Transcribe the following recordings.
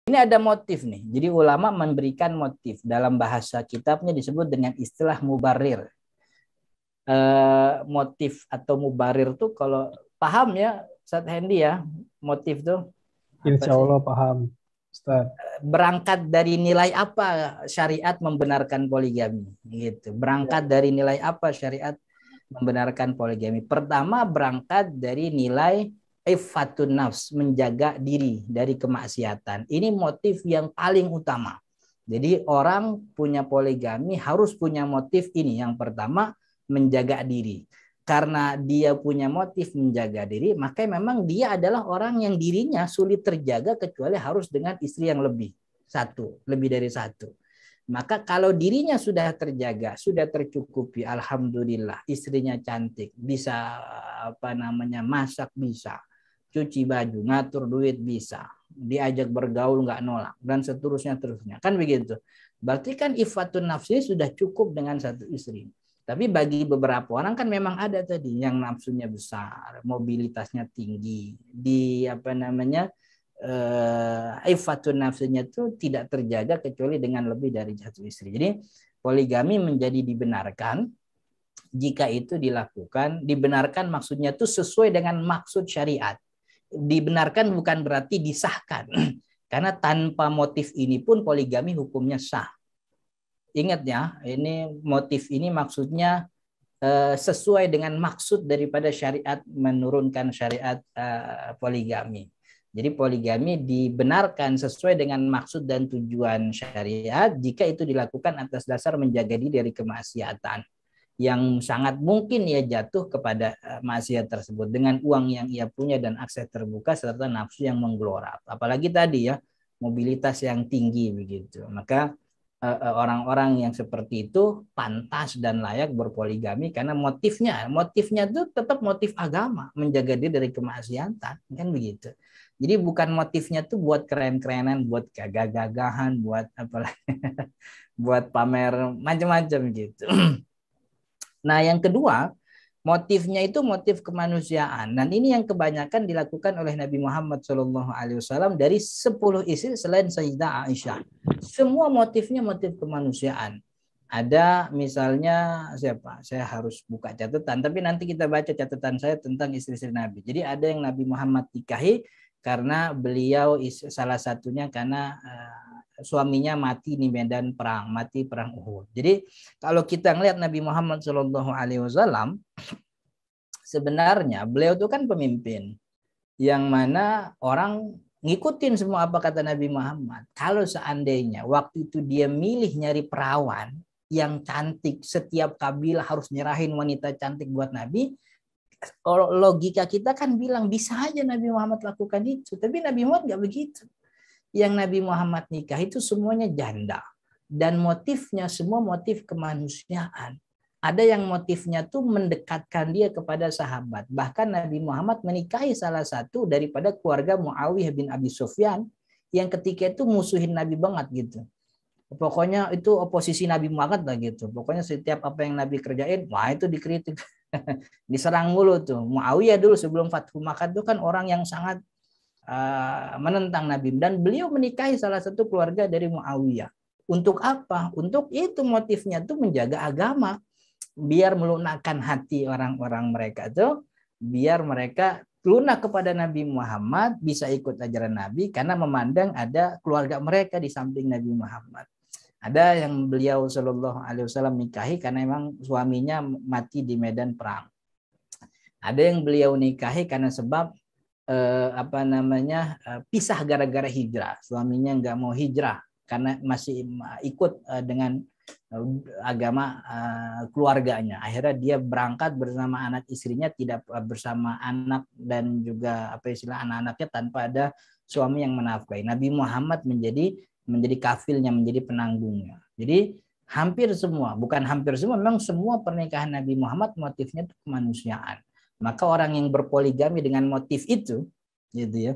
Ini ada motif nih. Jadi ulama memberikan motif. Dalam bahasa kitabnya disebut dengan istilah mubarir. Motif atau mubarir tuh kalau paham ya, Ustaz Hendy ya, motif tuh apa Insya sih? Allah paham, Ustaz. Berangkat dari nilai apa syariat membenarkan poligami gitu. Ya, Berangkat dari nilai apa syariat membenarkan poligami? Pertama berangkat dari nilai iffatun nafs, menjaga diri dari kemaksiatan. Ini motif yang paling utama. Jadi orang punya poligami harus punya motif ini. Yang pertama menjaga diri. Karena dia punya motif menjaga diri, maka memang dia adalah orang yang dirinya sulit terjaga kecuali harus dengan istri yang lebih satu, lebih dari satu. Maka kalau dirinya sudah terjaga, sudah tercukupi, alhamdulillah, istrinya cantik, bisa apa namanya masak bisa, cuci baju, ngatur duit bisa, diajak bergaul nggak nolak dan seterusnya terusnya, kan begitu. Berarti kan ifatun nafsi sudah cukup dengan satu istri. Tapi bagi beberapa orang kan memang ada tadi yang nafsunya besar, mobilitasnya tinggi, di apa namanya ifatun nafsunya itu tidak terjaga kecuali dengan lebih dari satu istri. Jadi poligami menjadi dibenarkan jika itu dilakukan. Dibenarkan maksudnya itu sesuai dengan maksud syariat. Dibenarkan bukan berarti disahkan. Karena tanpa motif ini pun poligami hukumnya sah. Ingat ya, ini motif ini maksudnya sesuai dengan maksud daripada syariat menurunkan syariat poligami. Jadi poligami dibenarkan sesuai dengan maksud dan tujuan syariat jika itu dilakukan atas dasar menjaga diri dari kemaksiatan yang sangat mungkin ia jatuh kepada maksiat tersebut dengan uang yang ia punya dan akses terbuka serta nafsu yang menggelora. Apalagi tadi ya mobilitas yang tinggi begitu. Maka orang-orang yang seperti itu pantas dan layak berpoligami karena motifnya itu tetap motif agama, menjaga diri dari kemaksiatan, kan begitu. Jadi bukan motifnya tuh buat keren-kerenan, buat gagah-gagahan, buat apalagi buat pamer macam-macam gitu. Nah, yang kedua, motifnya itu motif kemanusiaan. Dan ini yang kebanyakan dilakukan oleh Nabi Muhammad SAW dari 10 istri selain Sayyidah Aisyah. Semua motifnya motif kemanusiaan. Ada misalnya siapa? Saya harus buka catatan, tapi nanti kita baca catatan saya tentang istri-istri Nabi. Jadi ada yang Nabi Muhammad nikahi karena beliau salah satunya karena suaminya mati di medan perang, mati perang Uhud. Jadi kalau kita ngelihat Nabi Muhammad SAW, sebenarnya beliau itu kan pemimpin yang mana orang ngikutin semua apa kata Nabi Muhammad. Kalau seandainya waktu itu dia milih nyari perawan yang cantik, setiap kabilah harus nyerahin wanita cantik buat Nabi, logika kita kan bilang bisa aja Nabi Muhammad lakukan itu. Tapi Nabi Muhammad nggak begitu. Yang Nabi Muhammad nikah itu semuanya janda. Dan motifnya semua motif kemanusiaan. Ada yang motifnya tuh mendekatkan dia kepada sahabat. Bahkan Nabi Muhammad menikahi salah satu daripada keluarga Muawiyah bin Abi Sufyan yang ketika itu musuhin Nabi banget gitu. Pokoknya itu oposisi Nabi banget lah gitu. Pokoknya setiap apa yang Nabi kerjain, wah itu dikritik. Diserang mulu tuh. Muawiyah dulu sebelum Fathu Makkah itu kan orang yang sangat menentang Nabi dan beliau menikahi salah satu keluarga dari Muawiyah. Untuk apa? Untuk itu motifnya tuh menjaga agama, biar melunakkan hati orang-orang mereka tuh, biar mereka lunak kepada Nabi Muhammad, bisa ikut ajaran Nabi karena memandang ada keluarga mereka di samping Nabi Muhammad. Ada yang beliau Shallallahu Alaihi Wasallam nikahi karena memang suaminya mati di medan perang. Ada yang beliau nikahi karena sebab apa namanya pisah gara-gara hijrah. Suaminya nggak mau hijrah karena masih ikut dengan agama keluarganya. Akhirnya dia berangkat bersama anak istrinya, tidak bersama anak dan juga apa istilah anak-anaknya tanpa ada suami yang menafkahi. Nabi Muhammad menjadi kafilnya, menjadi penanggungnya. Jadi hampir semua, bukan hampir semua, memang semua pernikahan Nabi Muhammad motifnya itu kemanusiaan. Maka orang yang berpoligami dengan motif itu, gitu ya.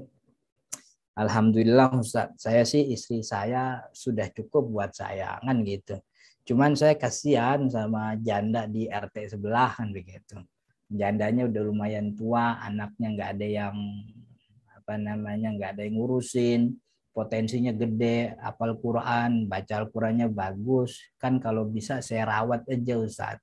Alhamdulillah Ustaz, saya sih istri saya sudah cukup buat saya kan gitu. Cuman saya kasihan sama janda di RT sebelah kan begitu. Jandanya udah lumayan tua, anaknya nggak ada yang apa namanya nggak ada yang ngurusin. potensinya gede, hafal Quran, baca Al-Qurannya bagus. Kan kalau bisa saya rawat aja Ustaz.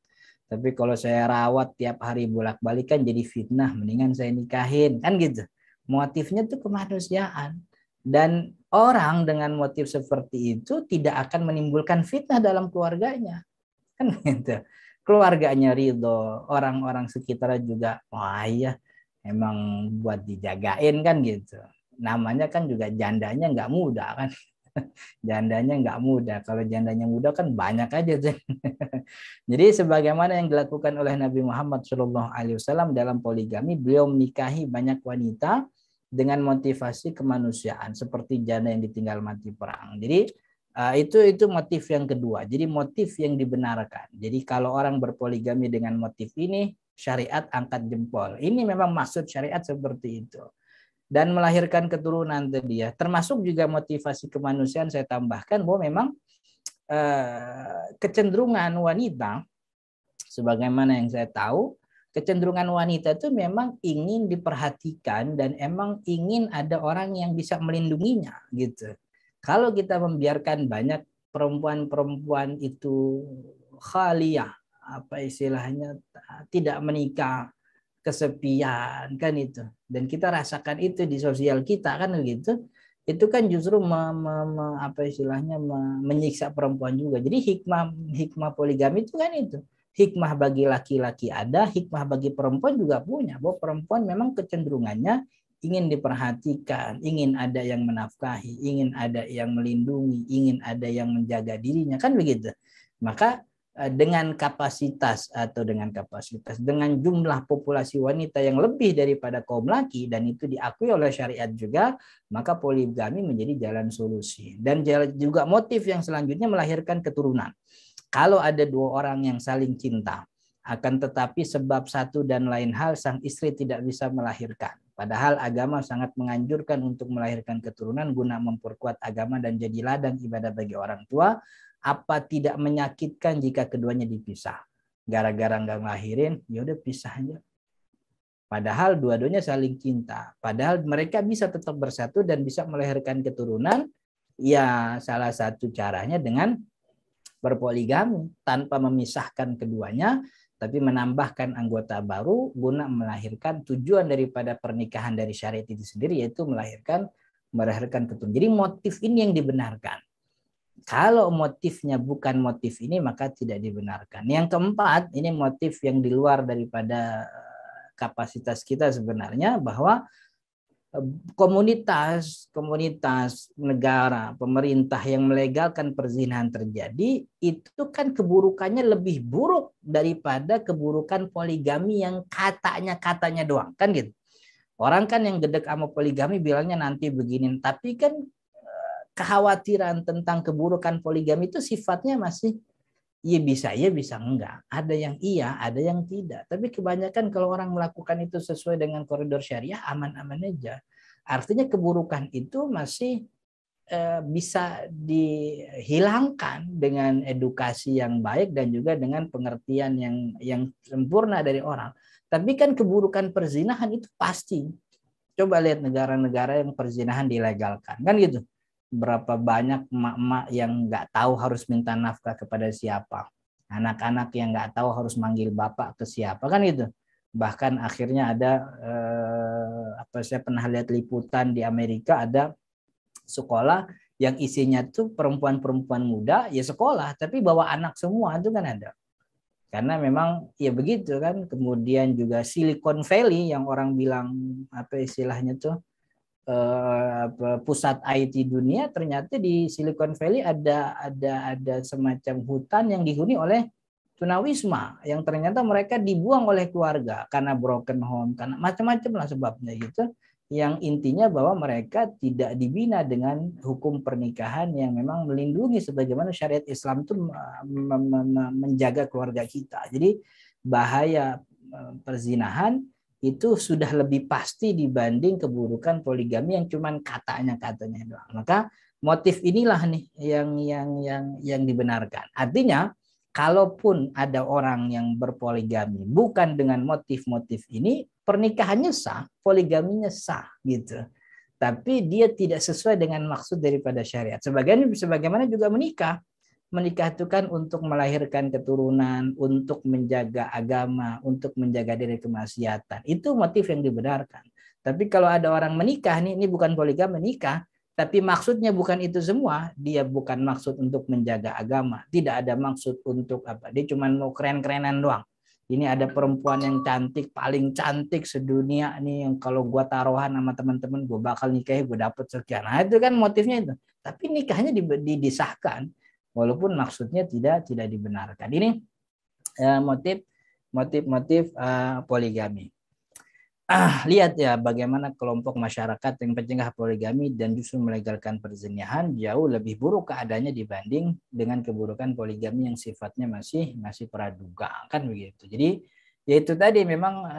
Tapi kalau saya rawat tiap hari bolak-balik kan jadi fitnah, mendingan saya nikahin. Kan gitu. Motifnya tuh kemanusiaan. Dan orang dengan motif seperti itu tidak akan menimbulkan fitnah dalam keluarganya. Kan gitu. Keluarganya ridho, orang-orang sekitar juga, wah iya, emang buat dijagain kan gitu. Namanya kan juga jandanya nggak mudah kan. Jandanya nggak mudah. Kalau jandanya mudah kan banyak aja tuh. Jadi sebagaimana yang dilakukan oleh Nabi Muhammad SAW dalam poligami, beliau menikahi banyak wanita dengan motivasi kemanusiaan seperti janda yang ditinggal mati perang. Jadi itu motif yang kedua. Jadi motif yang dibenarkan. Jadi kalau orang berpoligami dengan motif ini, syariat angkat jempol. Ini memang maksud syariat seperti itu. Dan melahirkan keturunan tadi ya. Termasuk juga motivasi kemanusiaan saya tambahkan bahwa memang kecenderungan wanita, sebagaimana yang saya tahu, kecenderungan wanita itu memang ingin diperhatikan dan emang ingin ada orang yang bisa melindunginya gitu. Kalau kita membiarkan banyak perempuan-perempuan itu khaliyah, apa istilahnya, tidak menikah, kesepian kan itu, dan kita rasakan itu di sosial kita kan gitu, itu kan justru apa istilahnya menyiksa perempuan juga. Jadi hikmah poligami itu kan itu, hikmah bagi laki-laki ada, hikmah bagi perempuan juga punya, bahwa perempuan memang kecenderungannya ingin diperhatikan, ingin ada yang menafkahi, ingin ada yang melindungi, ingin ada yang menjaga dirinya kan begitu. Maka dengan dengan jumlah populasi wanita yang lebih daripada kaum laki, dan itu diakui oleh syariat juga, maka poligami menjadi jalan solusi. Dan juga motif yang selanjutnya melahirkan keturunan. Kalau ada dua orang yang saling cinta, akan tetapi sebab satu dan lain hal sang istri tidak bisa melahirkan, padahal agama sangat menganjurkan untuk melahirkan keturunan guna memperkuat agama dan jadi ladang ibadah bagi orang tua, apa tidak menyakitkan jika keduanya dipisah? Gara-gara nggak ngelahirin, ya udah pisah aja. Padahal dua-duanya saling cinta. Padahal mereka bisa tetap bersatu dan bisa melahirkan keturunan. Ya salah satu caranya dengan berpoligami tanpa memisahkan keduanya, tapi menambahkan anggota baru guna melahirkan tujuan daripada pernikahan dari syariat itu sendiri, yaitu melahirkan keturunan. Jadi motif ini yang dibenarkan. Kalau motifnya bukan motif ini, maka tidak dibenarkan. Yang keempat, ini motif yang di luar daripada kapasitas kita sebenarnya, bahwa komunitas negara, pemerintah yang melegalkan perzinahan terjadi, itu kan keburukannya lebih buruk daripada keburukan poligami yang katanya doang, kan gitu. Orang kan yang gedek sama poligami bilangnya nanti begini, tapi kan kekhawatiran tentang keburukan poligami itu sifatnya masih ya bisa enggak. Ada yang iya, ada yang tidak. Tapi kebanyakan kalau orang melakukan itu sesuai dengan koridor syariah, aman-aman aja. Artinya keburukan itu masih bisa dihilangkan dengan edukasi yang baik dan juga dengan pengertian yang sempurna dari orang. Tapi kan keburukan perzinahan itu pasti. Coba lihat negara-negara yang perzinahan dilegalkan, kan gitu. Berapa banyak emak-emak yang nggak tahu harus minta nafkah kepada siapa, anak-anak yang nggak tahu harus manggil bapak ke siapa, kan gitu. Bahkan akhirnya ada saya pernah lihat liputan di Amerika, ada sekolah yang isinya tuh perempuan-perempuan muda ya sekolah, tapi bawa anak semua, itu kan ada. Karena memang ya begitu kan. Kemudian juga Silicon Valley yang orang bilang apa istilahnya tuh pusat IT dunia, ternyata di Silicon Valley ada semacam hutan yang dihuni oleh tunawisma yang ternyata mereka dibuang oleh keluarga karena broken home, karena macam-macam lah sebabnya gitu. Yang intinya bahwa mereka tidak dibina dengan hukum pernikahan yang memang melindungi sebagaimana syariat Islam itu menjaga keluarga kita. Jadi bahaya perzinahan itu sudah lebih pasti dibanding keburukan poligami yang cuman katanya doang. Maka motif inilah nih yang dibenarkan. Artinya kalaupun ada orang yang berpoligami bukan dengan motif-motif ini, pernikahannya sah, poligaminya sah gitu. tapi dia tidak sesuai dengan maksud daripada syariat. Sebagaimana juga menikah. Menikah itu kan untuk melahirkan keturunan, untuk menjaga agama, untuk menjaga diri kemaksiatan. Itu motif yang dibenarkan. Tapi kalau ada orang menikah nih, ini bukan poligami, menikah, tapi maksudnya bukan itu semua. Dia bukan maksud untuk menjaga agama, tidak ada maksud untuk apa. Dia cuma mau keren-kerenan doang. Ini ada perempuan yang cantik, paling cantik sedunia nih, yang kalau gua taruhan sama teman-teman gua bakal nikahi, gua dapet sekian. Nah, itu kan motifnya itu. Tapi nikahnya disahkan walaupun maksudnya tidak dibenarkan. Ini motif poligami. Lihat ya bagaimana kelompok masyarakat yang pencegah poligami dan justru melegalkan perzinahan jauh lebih buruk keadaannya dibanding dengan keburukan poligami yang sifatnya masih praduga, kan begitu. Jadi yaitu tadi memang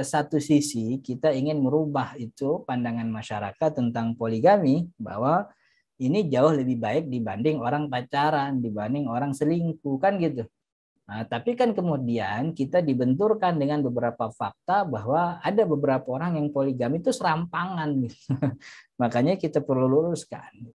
satu sisi kita ingin merubah itu pandangan masyarakat tentang poligami, bahwa ini jauh lebih baik dibanding orang pacaran, dibanding orang selingkuh, kan gitu. Nah, tapi kan kemudian kita dibenturkan dengan beberapa fakta bahwa ada beberapa orang yang poligami itu serampangan gitu. Makanya kita perlu luruskan.